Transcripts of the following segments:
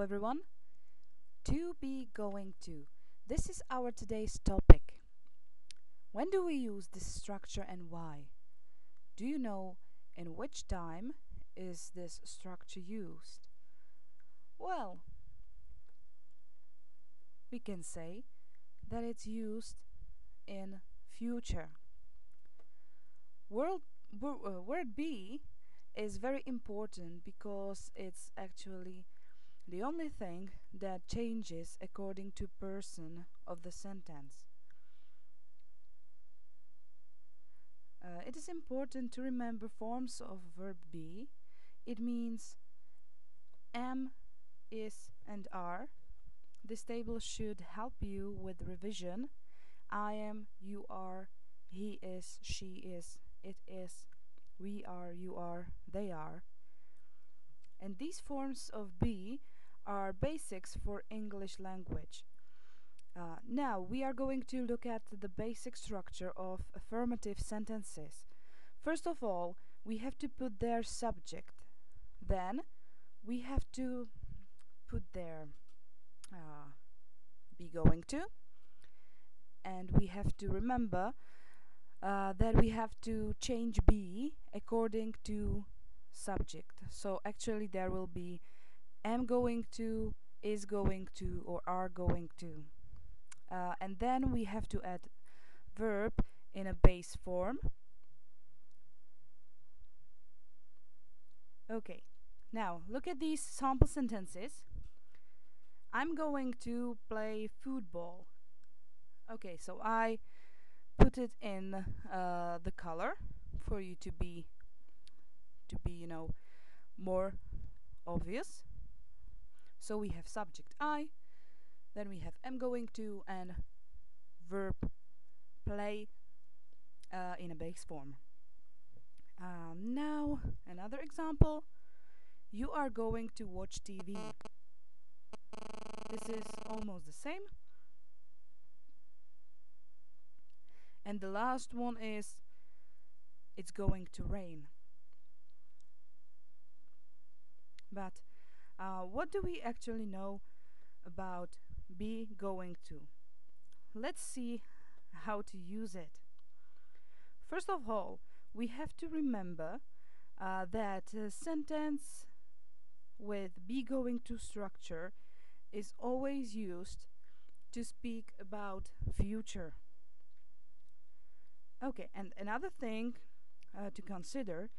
everyone. To be going to. This is our today's topic. When do we use this structure and why? Do you know in which time is this structure used? Well, we can say that it's used in future. Word, word be is very important because it's actually the only thing that changes according to person of the sentence. It is important to remember forms of verb be. It means am, is, and are. This table should help you with revision. I am, you are, he is, she is, it is, we are, you are, they are. And these forms of be are basics for English language. Now we are going to look at the basic structure of affirmative sentences. First of all, we have to put their subject. Then we have to put their be going to, and we have to remember that we have to change be according to subject. So actually there will be am going to, is going to, or are going to. And then we have to add verb in a base form. Okay, now look at these sample sentences. I'm going to play football. Okay, so I put it in the color for you to be more obvious. So we have subject I, then we have am going to, and verb play in a base form. Now another example. You are going to watch TV. This is almost the same. And the last one is it's going to rain. But what do we actually know about be going to? Let's see how to use it. First of all, we have to remember that a sentence with be going to structure is always used to speak about future. Okay, and another thing to consider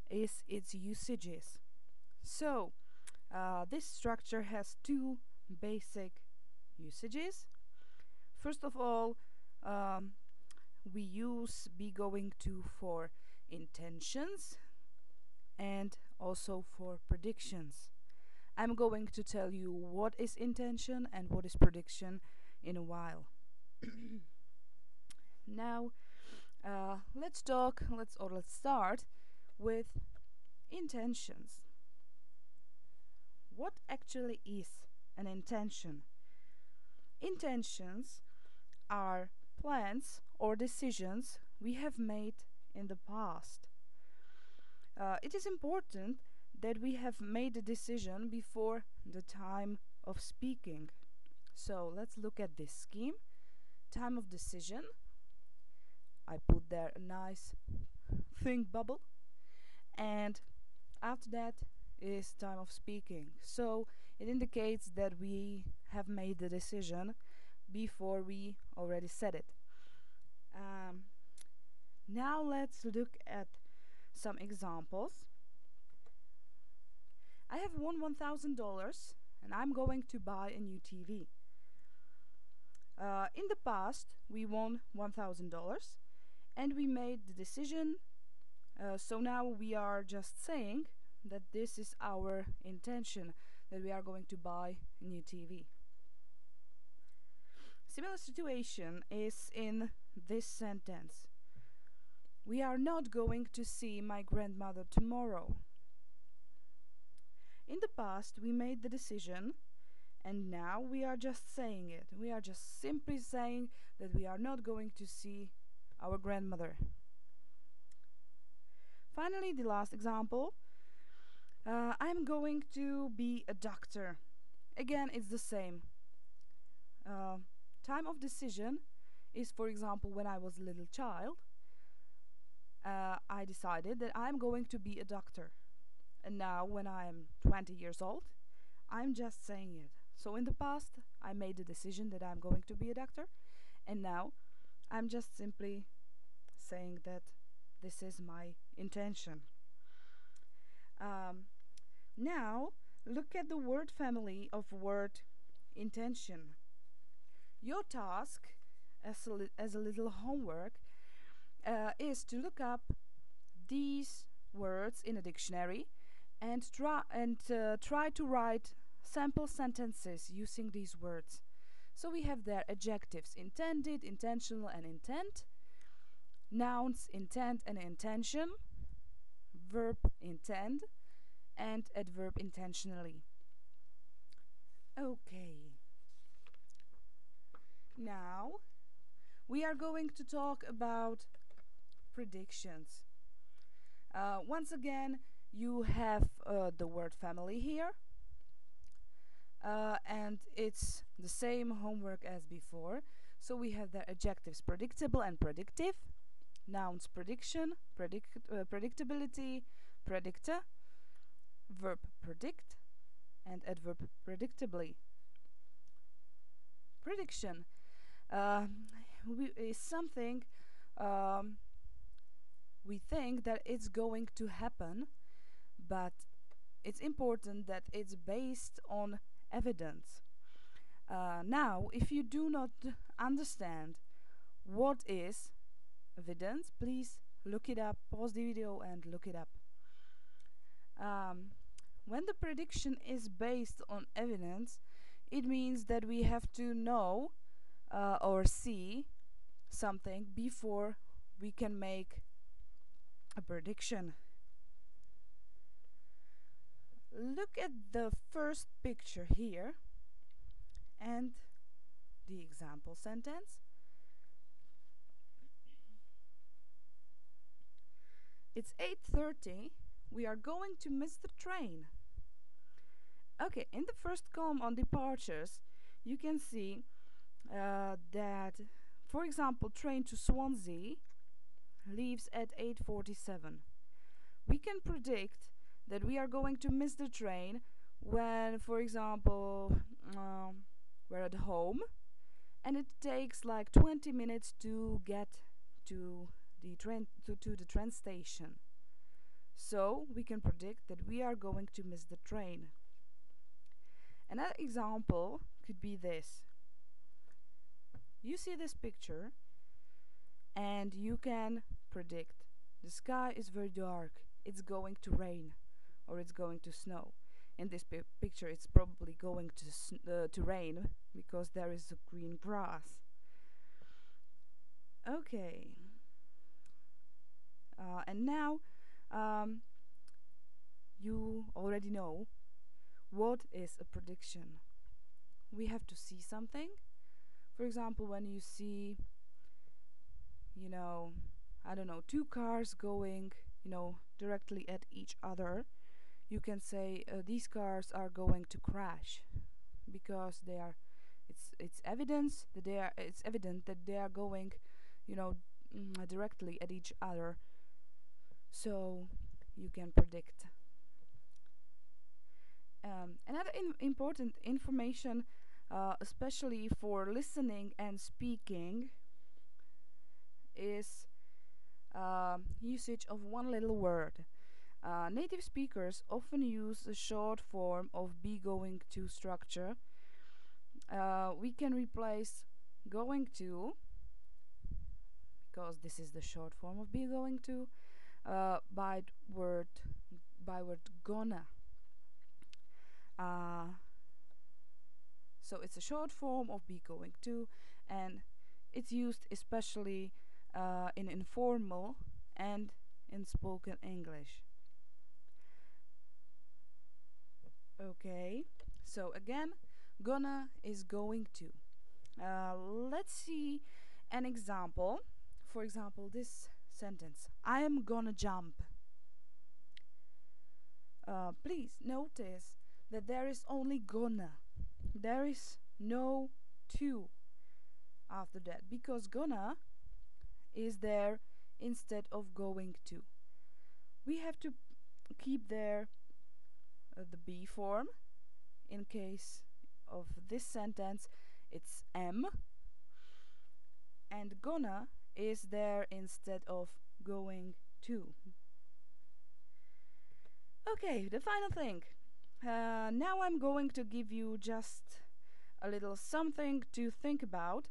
is its usages. So this structure has two basic usages. First of all, we use be going to for intentions and also for predictions. I'm going to tell you what is intention and what is prediction in a while. Now let's start with intentions. What actually is an intention? Intentions are plans or decisions we have made in the past. It is important that we have made a decision before the time of speaking. So let's look at this scheme. Time of decision. I put there a nice think bubble, and after that is time of speaking. So it indicates that we have made the decision before we already said it. Now let's look at some examples. I have won $1,000 and I'm going to buy a new TV. In the past, we won $1,000 and we made the decision. So now we are just saying that this is our intention, that we are going to buy a new TV. Similar situation is in this sentence. We are not going to see my grandmother tomorrow. In the past, we made the decision, and now we are just saying it. We are just simply saying that we are not going to see our grandmother. Finally, the last example. I'm going to be a doctor. Again, it's the same. Uh, Time of decision is, for example, when I was a little child, I decided that I'm going to be a doctor. And now, when I'm 20 years old, I'm just saying it. So, in the past, I made the decision that I'm going to be a doctor, and now I'm just simply saying that this is my intention. Um, Now, look at the word family of word intention. Your task, as a little homework, is to look up these words in a dictionary and try to write sample sentences using these words. So we have there adjectives: intended, intentional, and intent; nouns: intent and intention; verb: intend; and adverb: intentionally. Okay, now we are going to talk about predictions. Once again, you have the word family here, and it's the same homework as before. So we have the adjectives predictable and predictive, nouns prediction, predictability, predictor, verb predict, and adverb predictably. Prediction is something um, we think that it's going to happen, but it's important that it's based on evidence. Now, if you do not understand what is evidence, please look it up, pause the video and look it up. When the prediction is based on evidence, it means that we have to know or see something before we can make a prediction. Look at the first picture here and the example sentence. It's 8:30. We are going to miss the train. Okay, in the first column on departures, you can see that, for example, train to Swansea leaves at 8:47. We can predict that we are going to miss the train when, for example, we're at home and it takes like 20 minutes to get to the train station. So we can predict that we are going to miss the train. Another example could be this. You see this picture and you can predict the sky is very dark, it's going to rain or it's going to snow. In this picture it's probably going to rain because there is green grass. Okay, and now you already know what is a prediction. We have to see something. For example, when you see, I don't know, two cars going, directly at each other, you can say these cars are going to crash because they are. It's evidence that they are. It's evident that they are going, directly at each other. So you can predict. Another important information, especially for listening and speaking, is usage of one little word. Native speakers often use a short form of be going to structure. We can replace going to, because this is the short form of be going to, by word gonna. So it's a short form of be going to, and it's used especially in informal and in spoken English. Okay, so again, gonna is going to. Let's see an example. For example, this sentence: I am gonna jump. Please notice that there is only gonna. there is no to after that, because gonna is there instead of going to. We have to keep there the be form. In case of this sentence, it's am, and gonna is there instead of going to. Okay, the final thing. Now I'm going to give you just a little something to think about,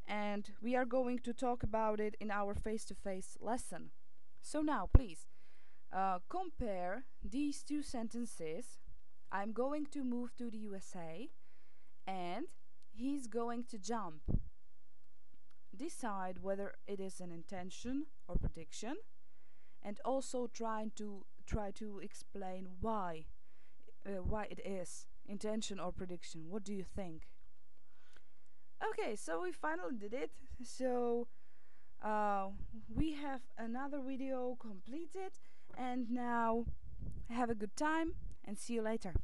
and we are going to talk about it in our face-to-face lesson. So now, please, compare these two sentences. I'm going to move to the USA, and he's going to jump. Decide whether it is an intention or prediction, and also try to explain why it is intention or prediction. What do you think? Okay, so we finally did it. So we have another video completed, and now have a good time and see you later.